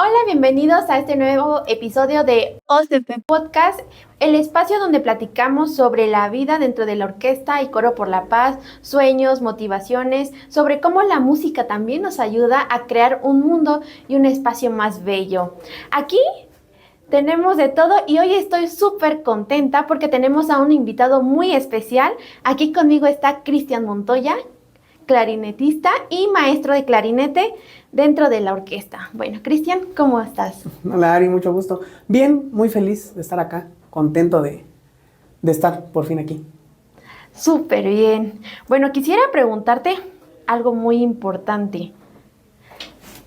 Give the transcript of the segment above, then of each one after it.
Hola, bienvenidos a este nuevo episodio de OCP Podcast, el espacio donde platicamos sobre la vida dentro de la orquesta y coro por la paz, sueños, motivaciones, sobre cómo la música también nos ayuda a crear un mundo y un espacio más bello. Aquí tenemos de todo y hoy estoy súper contenta porque tenemos a un invitado muy especial. Aquí conmigo está Cristian Montoya, clarinetista y maestro de clarinete dentro de la orquesta. Bueno, Cristian, ¿cómo estás? Hola Ari, mucho gusto. Bien, muy feliz de estar acá, contento de estar por fin aquí. Súper bien. Bueno, quisiera preguntarte algo muy importante.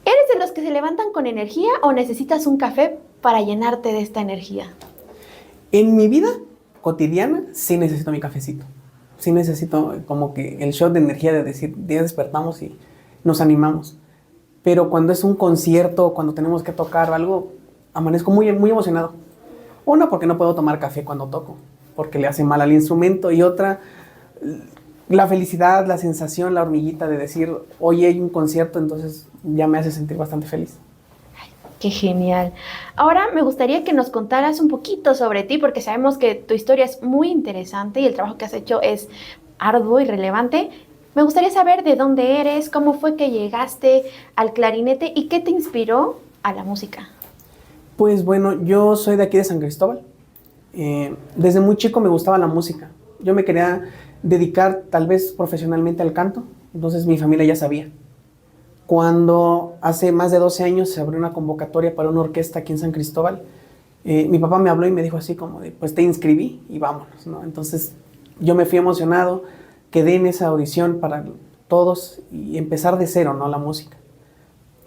¿Eres de los que se levantan con energía o necesitas un café para llenarte de esta energía? En mi vida cotidiana sí necesito mi cafecito. Sí necesito como que el shot de energía de decir, ya despertamos y nos animamos. Pero cuando es un concierto, cuando tenemos que tocar o algo, amanezco muy, muy emocionado. Una, porque no puedo tomar café cuando toco, porque le hace mal al instrumento. Y otra, la felicidad, la sensación, la hormiguita de decir, hoy hay un concierto, entonces ya me hace sentir bastante feliz. Qué genial. Ahora me gustaría que nos contaras un poquito sobre ti, porque sabemos que tu historia es muy interesante y el trabajo que has hecho es arduo y relevante. Me gustaría saber de dónde eres, cómo fue que llegaste al clarinete y qué te inspiró a la música. Pues bueno, yo soy de aquí de San Cristóbal. Desde muy chico me gustaba la música. Yo me quería dedicar tal vez profesionalmente al canto, entonces mi familia ya sabía. Cuando hace más de 12 años se abrió una convocatoria para una orquesta aquí en San Cristóbal, mi papá me habló y me dijo así como de, pues te inscribí y vámonos, ¿no? Entonces yo me fui emocionado, quedé en esa audición para todos y empezar de cero, ¿no? La música.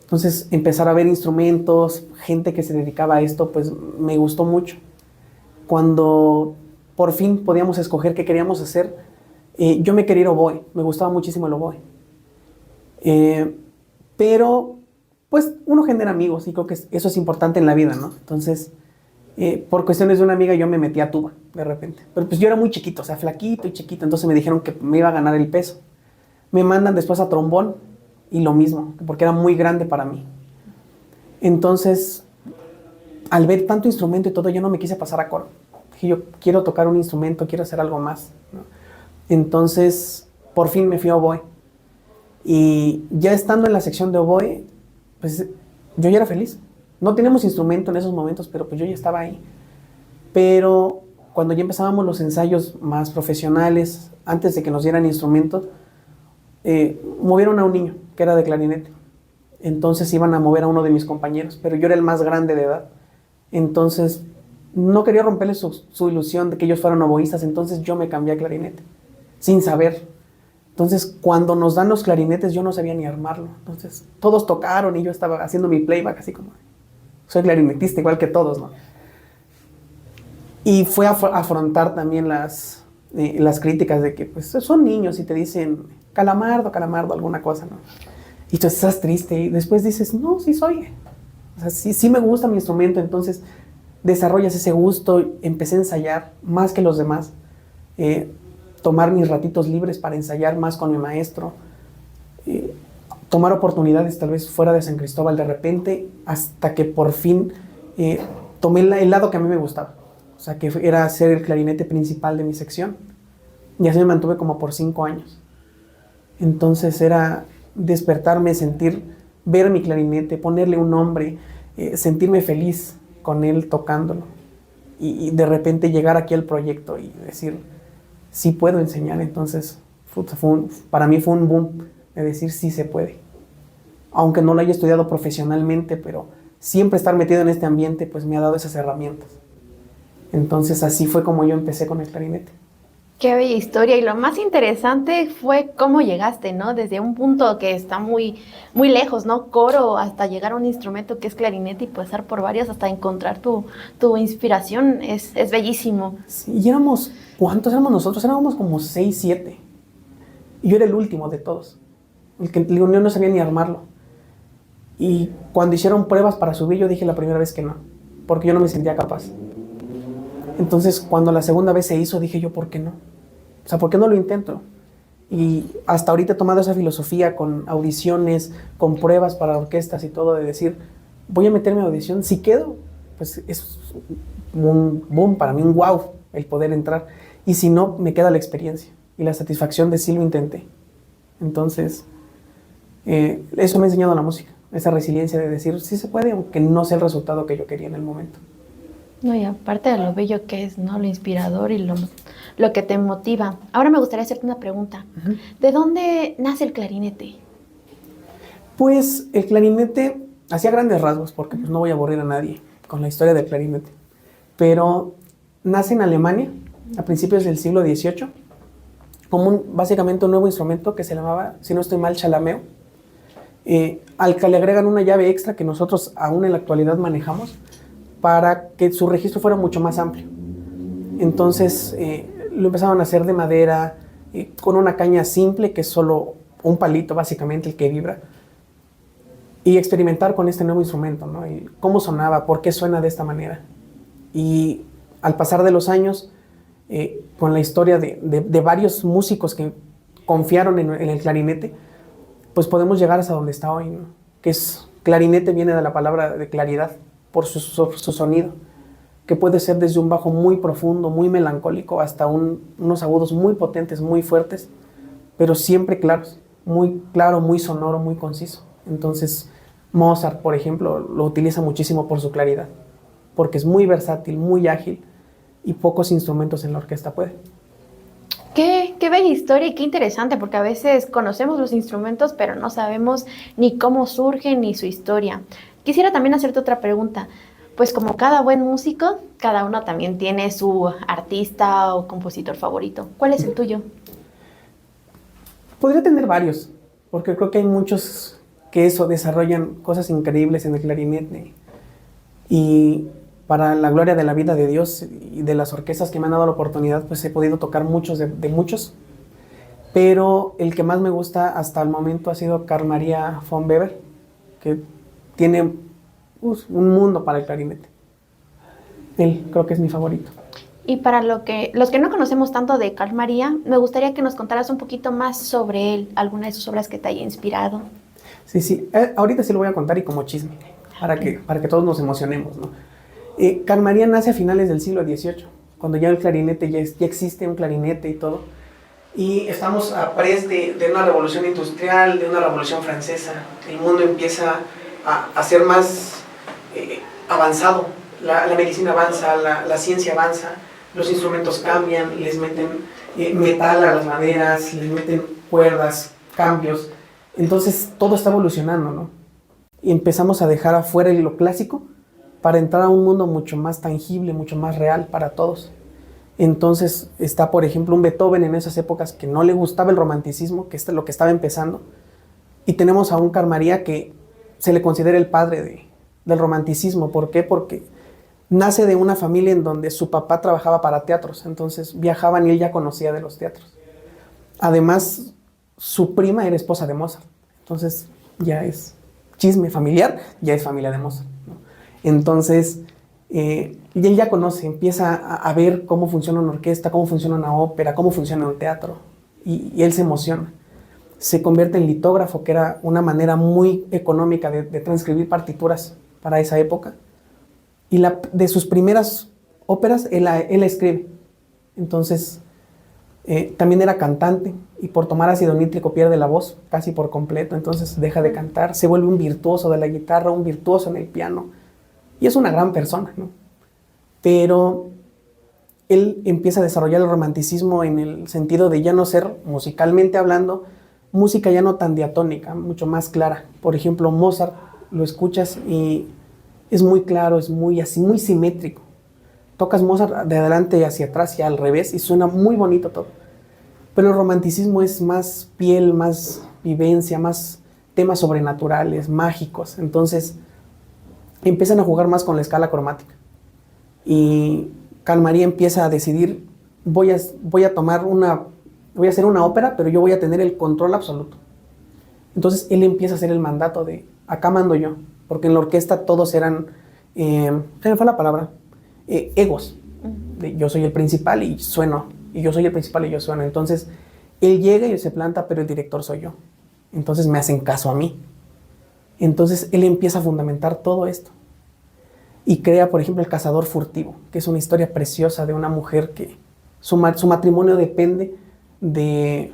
Entonces empezar a ver instrumentos, gente que se dedicaba a esto, pues me gustó mucho. Cuando por fin podíamos escoger qué queríamos hacer, yo me quería ir oboe, me gustaba muchísimo el oboe. Pero pues uno genera amigos y creo que eso es importante en la vida, ¿no? Entonces, por cuestiones de una amiga yo me metí a tuba de repente. Pero pues yo era muy chiquito, o sea, flaquito y chiquito, entonces me dijeron que me iba a ganar el peso. Me mandan después a trombón y lo mismo, porque era muy grande para mí. Entonces, al ver tanto instrumento y todo, yo no me quise pasar a coro. Dije, yo quiero tocar un instrumento, quiero hacer algo más, ¿no? Entonces, por fin me fui a oboe. Y ya estando en la sección de oboe, pues yo ya era feliz. No teníamos instrumento en esos momentos, pero pues yo ya estaba ahí. Pero cuando ya empezábamos los ensayos más profesionales, antes de que nos dieran instrumentos, movieron a un niño que era de clarinete. Entonces iban a mover a uno de mis compañeros, pero yo era el más grande de edad. Entonces no quería romperles su ilusión de que ellos fueran oboístas, entonces yo me cambié a clarinete, sin saber. Entonces, cuando nos dan los clarinetes, yo no sabía ni armarlo. Entonces, todos tocaron y yo estaba haciendo mi playback así como, soy clarinetista igual que todos, ¿no? Y fue a afrontar también las críticas de que, pues, son niños y te dicen, calamardo, calamardo, alguna cosa, ¿no? Y tú estás triste y después dices, no, sí soy. O sea, sí me gusta mi instrumento, entonces desarrollas ese gusto, empecé a ensayar más que los demás. Tomar mis ratitos libres para ensayar más con mi maestro, tomar oportunidades tal vez fuera de San Cristóbal de repente, hasta que por fin tomé el lado que a mí me gustaba, o sea, que era ser el clarinete principal de mi sección, y así me mantuve como por 5 años. Entonces era despertarme, ver mi clarinete, ponerle un nombre, sentirme feliz con él tocándolo, y de repente llegar aquí al proyecto y decir, sí puedo enseñar. Entonces para mí fue un boom de decir sí se puede, aunque no lo haya estudiado profesionalmente, pero siempre estar metido en este ambiente pues me ha dado esas herramientas. Entonces así fue como yo empecé con el clarinete. Qué bella historia, y lo más interesante fue cómo llegaste, ¿no? Desde un punto que está muy, muy lejos, ¿no? Coro, hasta llegar a un instrumento que es clarinete y pasar por varios hasta encontrar tu inspiración, es bellísimo. Sí, y ¿cuántos éramos nosotros? Éramos como 6, 7. Y yo era el último de todos. El que yo no sabía ni armarlo. Y cuando hicieron pruebas para subir, yo dije la primera vez que no, porque yo no me sentía capaz. Entonces, cuando la segunda vez se hizo, dije yo, ¿por qué no? O sea, ¿por qué no lo intento? Y hasta ahorita he tomado esa filosofía con audiciones, con pruebas para orquestas y todo, de decir, voy a meterme a audición, si quedo, pues es un boom para mí, un wow el poder entrar, y si no, me queda la experiencia y la satisfacción de sí lo intenté. Entonces, eso me ha enseñado la música, esa resiliencia de decir, sí se puede, aunque no sea el resultado que yo quería en el momento. No, y aparte de lo bello que es, ¿no? Lo inspirador y lo que te motiva. Ahora me gustaría hacerte una pregunta. Uh-huh. ¿De dónde nace el clarinete? Pues el clarinete, hacía grandes rasgos, porque pues, no voy a aburrir a nadie con la historia del clarinete, pero nace en Alemania a principios del siglo XVIII como básicamente un nuevo instrumento que se llamaba, si no estoy mal, chalameo, al que le agregan una llave extra que nosotros aún en la actualidad manejamos para que su registro fuera mucho más amplio. Entonces lo empezaban a hacer de madera, con una caña simple que es solo un palito básicamente el que vibra, y experimentar con este nuevo instrumento, ¿no? Y cómo sonaba, por qué suena de esta manera. Y al pasar de los años, con la historia de varios músicos que confiaron en el clarinete, pues podemos llegar hasta donde está hoy, ¿no? Que es, clarinete viene de la palabra de claridad, por su sonido, que puede ser desde un bajo muy profundo, muy melancólico, hasta unos agudos muy potentes, muy fuertes, pero siempre claros, muy claro, muy sonoro, muy conciso. Entonces, Mozart, por ejemplo, lo utiliza muchísimo por su claridad, porque es muy versátil, muy ágil, y pocos instrumentos en la orquesta pueden. Qué bella historia y qué interesante, porque a veces conocemos los instrumentos, pero no sabemos ni cómo surgen ni su historia. Quisiera también hacerte otra pregunta. Pues como cada buen músico, cada uno también tiene su artista o compositor favorito. ¿Cuál es el tuyo? Podría tener varios, porque creo que hay muchos que desarrollan cosas increíbles en el clarinete. Y para la gloria de la vida de Dios y de las orquestas que me han dado la oportunidad, pues he podido tocar muchos de muchos. Pero el que más me gusta hasta el momento ha sido Carl Maria von Weber, que tiene un mundo para el clarinete. Él creo que es mi favorito. Y para los que no conocemos tanto de Carl Maria, me gustaría que nos contaras un poquito más sobre él, alguna de sus obras que te haya inspirado. Sí. Ahorita sí lo voy a contar y como chisme, para que todos nos emocionemos, ¿no? Carl Maria nace a finales del siglo XVIII, cuando ya el clarinete, ya existe un clarinete y todo. Y estamos a pres de una revolución industrial, de una revolución francesa. El mundo empieza a ser más avanzado. La medicina avanza, la ciencia avanza, los instrumentos cambian, les meten metal a las maderas, les meten cuerdas, cambios. Entonces todo está evolucionando, ¿no? Y empezamos a dejar afuera lo clásico para entrar a un mundo mucho más tangible, mucho más real para todos. Entonces está, por ejemplo, un Beethoven en esas épocas que no le gustaba el romanticismo, que es lo que estaba empezando. Y tenemos a un Carl Maria que se le considera el padre del romanticismo. ¿Por qué? Porque nace de una familia en donde su papá trabajaba para teatros, entonces viajaban y él ya conocía de los teatros. Además, su prima era esposa de Mozart, entonces ya es chisme familiar, ya es familia de Mozart, ¿no? Entonces, y él ya conoce, empieza a ver cómo funciona una orquesta, cómo funciona una ópera, cómo funciona un teatro, y él se emociona. Se convierte en litógrafo, que era una manera muy económica de transcribir partituras para esa época. Y de sus primeras óperas, él la escribe. Entonces, también era cantante, y por tomar ácido nítrico pierde la voz casi por completo, entonces deja de cantar, se vuelve un virtuoso de la guitarra, un virtuoso en el piano, y es una gran persona, ¿no? Pero él empieza a desarrollar el romanticismo en el sentido de ya no ser, musicalmente hablando, música ya no tan diatónica, mucho más clara. Por ejemplo, Mozart, lo escuchas y es muy claro, es muy así, muy simétrico. Tocas Mozart de adelante hacia atrás y al revés y suena muy bonito todo. Pero el romanticismo es más piel, más vivencia, más temas sobrenaturales, mágicos. Entonces empiezan a jugar más con la escala cromática. Y Carl Maria empieza a decidir, voy a hacer una ópera, pero yo voy a tener el control absoluto. Entonces él empieza a hacer el mandato de, acá mando yo, porque en la orquesta todos eran, se me fue la palabra, egos. Yo soy el principal y sueno, y yo soy el principal y yo sueno. Entonces él llega y se planta, pero el director soy yo. Entonces me hacen caso a mí. Entonces él empieza a fundamentar todo esto y crea, por ejemplo, El cazador furtivo, que es una historia preciosa de una mujer que su matrimonio depende de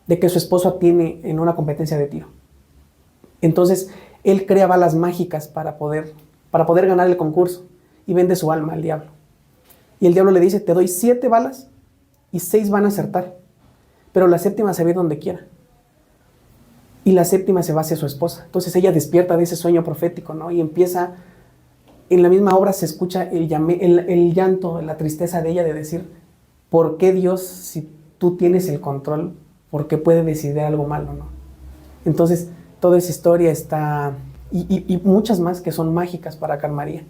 que su esposo tiene en una competencia de tiro. Entonces él crea balas mágicas para poder ganar el concurso y vende su alma al diablo. Y el diablo le dice, te doy 7 balas y 6 van a acertar, pero la séptima se va a ir donde quiera. Y la séptima se va hacia su esposa. Entonces ella despierta de ese sueño profético, ¿no? Y empieza, en la misma obra se escucha el llanto, la tristeza de ella de decir, ¿por qué Dios, si tú tienes el control, por qué puede decidir algo malo, ¿no? Entonces toda esa historia está, y muchas más que son mágicas para Carmaría,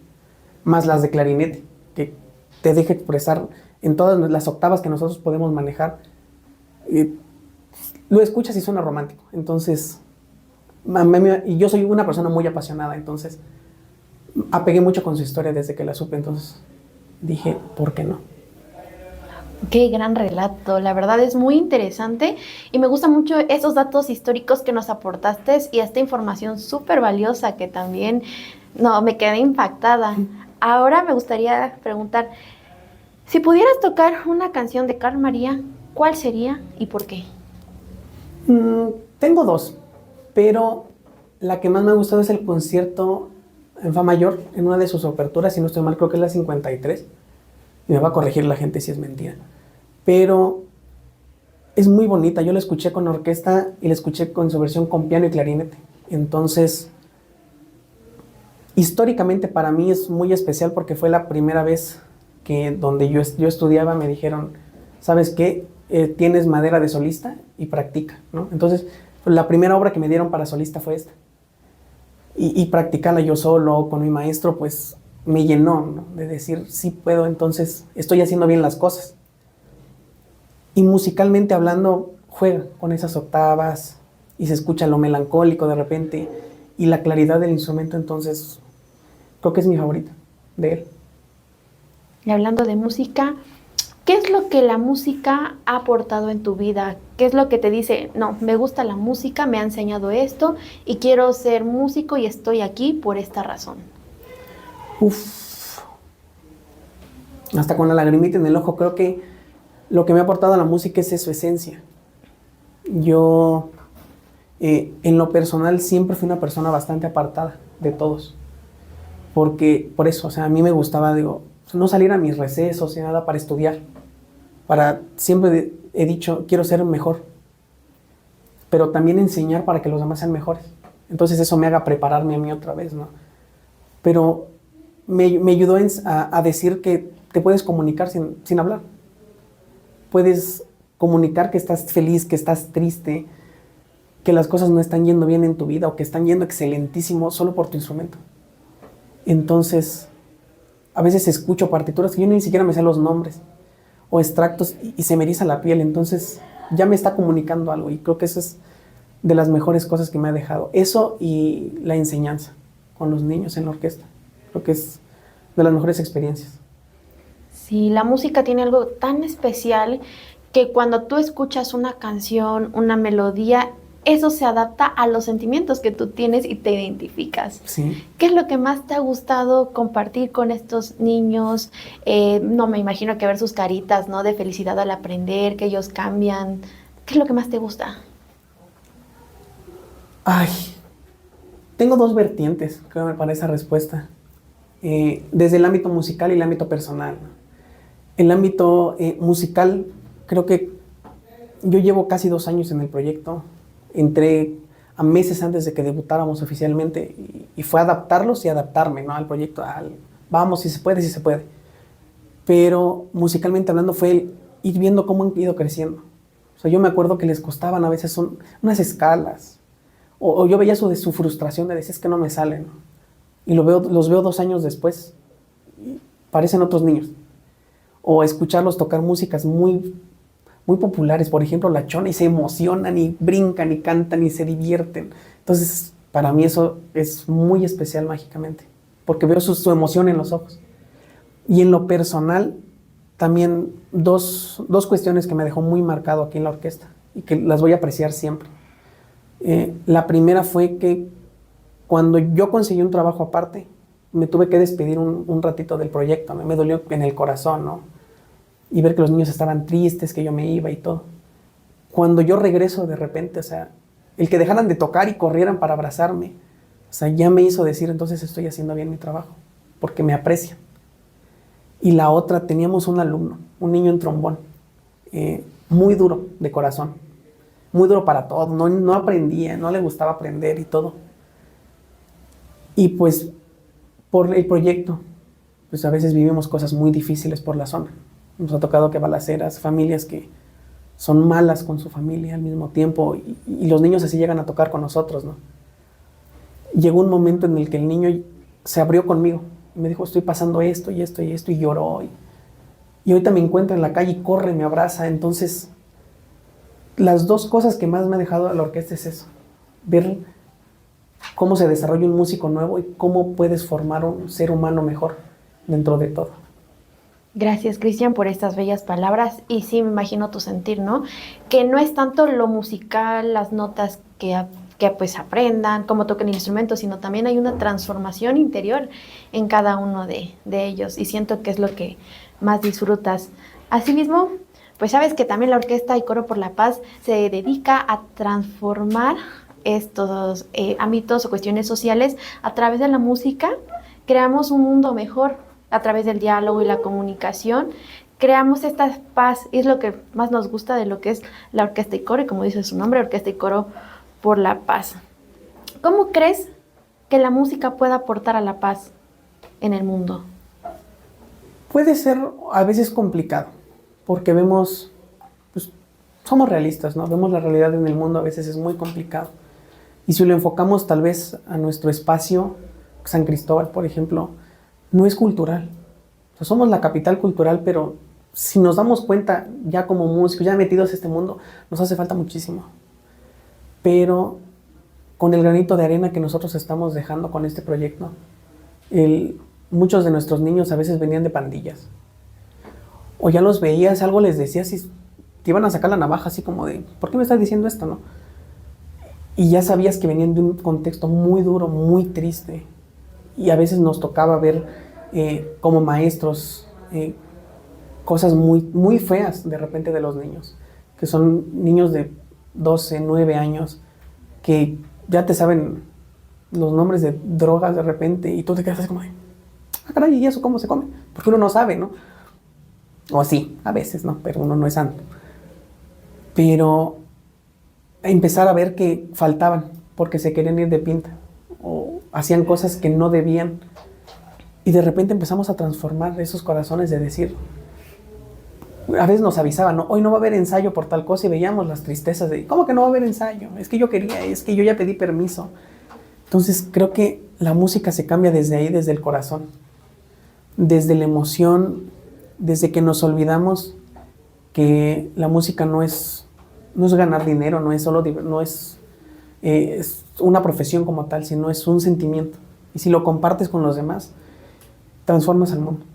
más las de clarinete, que te deja expresar en todas las octavas que nosotros podemos manejar. Lo escuchas y suena romántico. Entonces, y yo soy una persona muy apasionada, entonces apegué mucho con su historia desde que la supe. Entonces dije, ¿por qué no? Qué gran relato, la verdad es muy interesante y me gustan mucho esos datos históricos que nos aportaste y esta información súper valiosa que también me quedé impactada. Ahora me gustaría preguntar, si pudieras tocar una canción de Carmaría, ¿cuál sería y por qué? Tengo 2, pero la que más me ha gustado es el concierto en Fa mayor, en una de sus aperturas, si no estoy mal, creo que es la 53, y me va a corregir la gente si es mentira, pero es muy bonita. Yo la escuché con orquesta y la escuché con su versión con piano y clarinete. Entonces, históricamente para mí es muy especial porque fue la primera vez que donde yo estudiaba me dijeron, ¿sabes qué? Tienes madera de solista y practica, ¿no? Entonces, la primera obra que me dieron para solista fue esta. Y practicarla yo solo, con mi maestro, pues me llenó, ¿no? De decir, sí puedo, entonces estoy haciendo bien las cosas. Y musicalmente hablando, juega con esas octavas y se escucha lo melancólico de repente y la claridad del instrumento, entonces creo que es mi favorita de él. Y hablando de música, ¿qué es lo que la música ha aportado en tu vida? ¿Qué es lo que te dice, no, me gusta la música, me ha enseñado esto y quiero ser músico y estoy aquí por esta razón? Hasta con la lagrimita en el ojo, creo que lo que me ha aportado a la música es su esencia. Yo, en lo personal, siempre fui una persona bastante apartada de todos. Porque, por eso, o sea, a mí me gustaba, no salir a mis recesos ni nada para estudiar. Siempre he dicho, quiero ser mejor. Pero también enseñar para que los demás sean mejores. Entonces eso me haga prepararme a mí otra vez, ¿no? Pero me ayudó a decir que te puedes comunicar sin hablar. Puedes comunicar que estás feliz, que estás triste, que las cosas no están yendo bien en tu vida o que están yendo excelentísimo solo por tu instrumento. Entonces, a veces escucho partituras que yo ni siquiera me sé los nombres o extractos y se me eriza la piel. Entonces, ya me está comunicando algo y creo que eso es de las mejores cosas que me ha dejado. Eso y la enseñanza con los niños en la orquesta. Creo que es de las mejores experiencias. Sí, la música tiene algo tan especial que cuando tú escuchas una canción, una melodía, eso se adapta a los sentimientos que tú tienes y te identificas. Sí. ¿Qué es lo que más te ha gustado compartir con estos niños? No me imagino que ver sus caritas, ¿no? De felicidad al aprender, que ellos cambian. ¿Qué es lo que más te gusta? Tengo 2 vertientes, creo, para esa respuesta. Desde el ámbito musical y el ámbito personal. El ámbito musical, creo que yo llevo casi 2 años en el proyecto. Entré a meses antes de que debutáramos oficialmente y fue adaptarlos y adaptarme, ¿no? Al proyecto. Vamos, si se puede, si se puede. Pero musicalmente hablando fue ir viendo cómo han ido creciendo. O sea, yo me acuerdo que les costaban a veces unas escalas. O yo veía su frustración de decir, es que no me salen, ¿no? Y los veo 2 años después. Y parecen otros niños. O escucharlos tocar músicas muy populares, por ejemplo, La Chona, y se emocionan y brincan y cantan y se divierten. Entonces, para mí eso es muy especial mágicamente, porque veo su emoción en los ojos. Y en lo personal, también dos cuestiones que me dejó muy marcado aquí en la orquesta y que las voy a apreciar siempre. La primera fue que Cuando yo conseguí un trabajo aparte, me tuve que despedir un ratito del proyecto, ¿no? Me dolió en el corazón, ¿no? Y ver que los niños estaban tristes, que yo me iba y todo. Cuando yo regreso de repente, o sea, el que dejaran de tocar y corrieran para abrazarme, o sea, ya me hizo decir, entonces estoy haciendo bien mi trabajo, porque me aprecian. Y la otra, teníamos un alumno, un niño en trombón, muy duro de corazón, muy duro para todo, no aprendía, no le gustaba aprender y todo. Y pues, por el proyecto, pues a veces vivimos cosas muy difíciles por la zona. Nos ha tocado que balaceras, familias que son malas con su familia al mismo tiempo, y los niños así llegan a tocar con nosotros, ¿no? Llegó un momento en el que el niño se abrió conmigo y me dijo, estoy pasando esto y esto y esto, y lloró. Y ahorita me encuentra en la calle y corre, me abraza. Entonces, las dos cosas que más me ha dejado la orquesta es eso, ver cómo se desarrolla un músico nuevo y cómo puedes formar un ser humano mejor dentro de todo. Gracias, Cristian, por estas bellas palabras. Y sí, me imagino tu sentir, ¿no? Que no es tanto lo musical, las notas que pues aprendan, cómo toquen el instrumento, sino también hay una transformación interior en cada uno de ellos. Y siento que es lo que más disfrutas. Asimismo, pues sabes que también la Orquesta y Coro por la Paz se dedica a transformar estos ámbitos o cuestiones sociales a través de la música. Creamos un mundo mejor a través del diálogo y la comunicación. Creamos esta paz, y es lo que más nos gusta de lo que es la Orquesta y Coro, y como dice su nombre, Orquesta y Coro por la Paz. ¿Cómo crees que la música pueda aportar a la paz en el mundo? Puede ser a veces complicado, porque vemos, pues, somos realistas, ¿no? Vemos la realidad en el mundo, a veces es muy complicado. Y si lo enfocamos tal vez a nuestro espacio, San Cristóbal, por ejemplo, no es cultural. O sea, somos la capital cultural, pero si nos damos cuenta, ya como músicos, ya metidos en este mundo, nos hace falta muchísimo. Pero con el granito de arena que nosotros estamos dejando con este proyecto, muchos de nuestros niños a veces venían de pandillas. O ya los veías, algo les decías y te iban a sacar la navaja así como de, ¿por qué me estás diciendo esto, no? Y ya sabías que venían de un contexto muy duro, muy triste. Y a veces nos tocaba ver como maestros cosas muy, muy feas de repente de los niños, que son niños de 12, 9 años, que ya te saben los nombres de drogas de repente, y tú te quedas así como de, ah, caray, ¿y eso cómo se come? Porque uno no sabe, ¿no? O sí, a veces, ¿no? Pero uno no es santo. Pero empezar a ver que faltaban porque se querían ir de pinta, o hacían cosas que no debían, y de repente empezamos a transformar esos corazones de decir, a veces nos avisaban, ¿no? Hoy no va a haber ensayo por tal cosa, y veíamos las tristezas de, ¿cómo que no va a haber ensayo? Es que yo quería, es que yo ya pedí permiso. Entonces creo que la música se cambia desde ahí, desde el corazón, desde la emoción, desde que nos olvidamos que la música no es ganar dinero, no es solo, no es una profesión como tal, sino es un sentimiento. Y si lo compartes con los demás, transformas al mundo.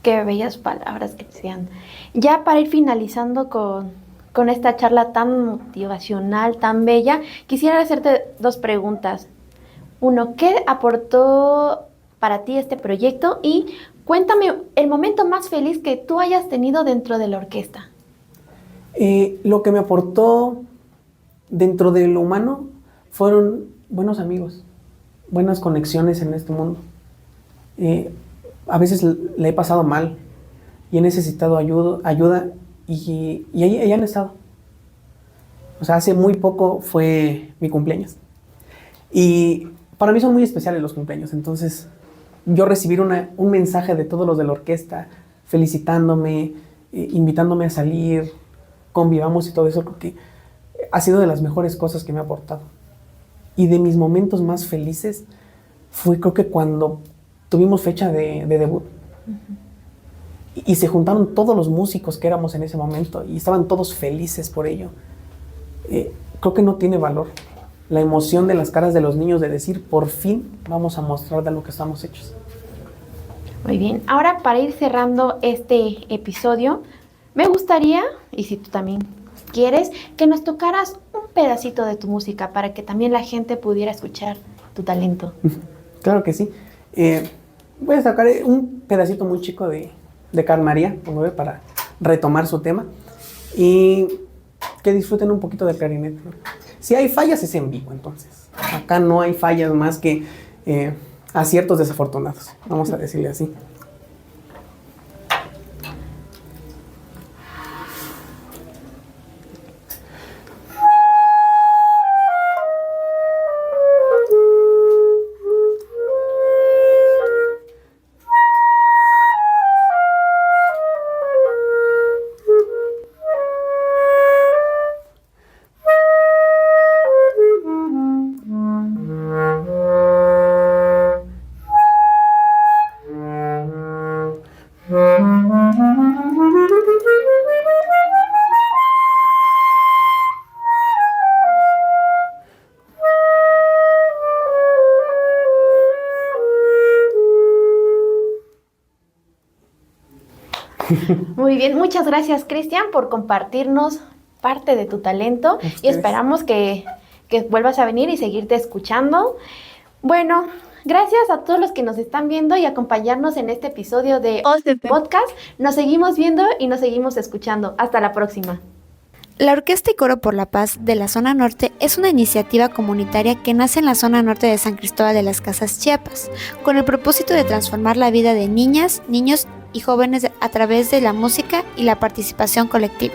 Qué bellas palabras, Cristian. Ya para ir finalizando con esta charla tan motivacional, tan bella, quisiera hacerte dos preguntas. Uno, ¿qué aportó para ti este proyecto? Y cuéntame el momento más feliz que tú hayas tenido dentro de la orquesta. Lo que me aportó dentro de lo humano fueron buenos amigos, buenas conexiones en este mundo. A veces le he pasado mal y he necesitado ayuda y ahí han estado. O sea, hace muy poco fue mi cumpleaños y para mí son muy especiales los cumpleaños. Entonces, yo recibir un mensaje de todos los de la orquesta felicitándome, invitándome a salir, convivamos y todo eso, creo que ha sido de las mejores cosas que me ha aportado. Y de mis momentos más felices fue, creo que cuando tuvimos fecha de debut. Uh-huh. Y se juntaron todos los músicos que éramos en ese momento y estaban todos felices por ello. Creo que no tiene valor la emoción de las caras de los niños de decir, por fin vamos a mostrar de lo que estamos hechos. Muy bien. Ahora, para ir cerrando este episodio, me gustaría, y si tú también quieres, que nos tocaras un pedacito de tu música para que también la gente pudiera escuchar tu talento. Claro que sí. Voy a sacar un pedacito muy chico de Carl Maria, como ve, para retomar su tema. Y que disfruten un poquito del clarinete, ¿no? Si hay fallas es en vivo, entonces. Acá no hay fallas más que aciertos desafortunados, vamos a decirle así. Muy bien, muchas gracias, Cristian, por compartirnos parte de tu talento y esperamos que vuelvas a venir y seguirte escuchando. Bueno, gracias a todos los que nos están viendo y acompañarnos en este episodio de OCP Podcast. Nos seguimos viendo y nos seguimos escuchando. Hasta la próxima. La Orquesta y Coro por la Paz de la Zona Norte es una iniciativa comunitaria que nace en la zona norte de San Cristóbal de las Casas, Chiapas, con el propósito de transformar la vida de niñas, niños y jóvenes a través de la música y la participación colectiva.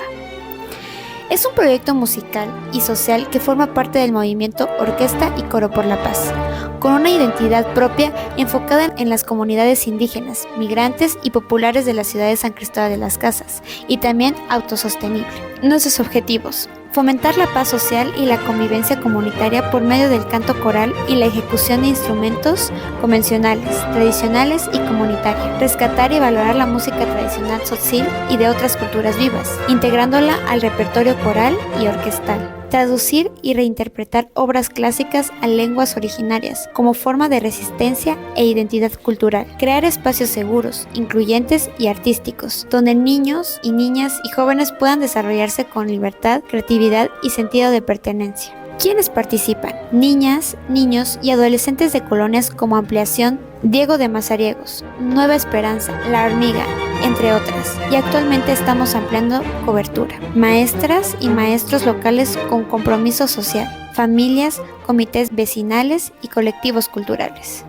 Es un proyecto musical y social que forma parte del movimiento Orquesta y Coro por la Paz, con una identidad propia enfocada en las comunidades indígenas, migrantes y populares de la ciudad de San Cristóbal de las Casas, y también autosostenible. Nuestros objetivos: fomentar la paz social y la convivencia comunitaria por medio del canto coral y la ejecución de instrumentos convencionales, tradicionales y comunitarios. Rescatar y valorar la música tradicional tzotzil y de otras culturas vivas, integrándola al repertorio coral y orquestal. Traducir y reinterpretar obras clásicas a lenguas originarias como forma de resistencia e identidad cultural. Crear espacios seguros, incluyentes y artísticos, donde niños y niñas y jóvenes puedan desarrollarse con libertad, creatividad y sentido de pertenencia. ¿Quiénes participan? Niñas, niños y adolescentes de colonias como Ampliación, Diego de Mazariegos, Nueva Esperanza, La Hormiga, entre otras. Y actualmente estamos ampliando cobertura. Maestras y maestros locales con compromiso social, familias, comités vecinales y colectivos culturales.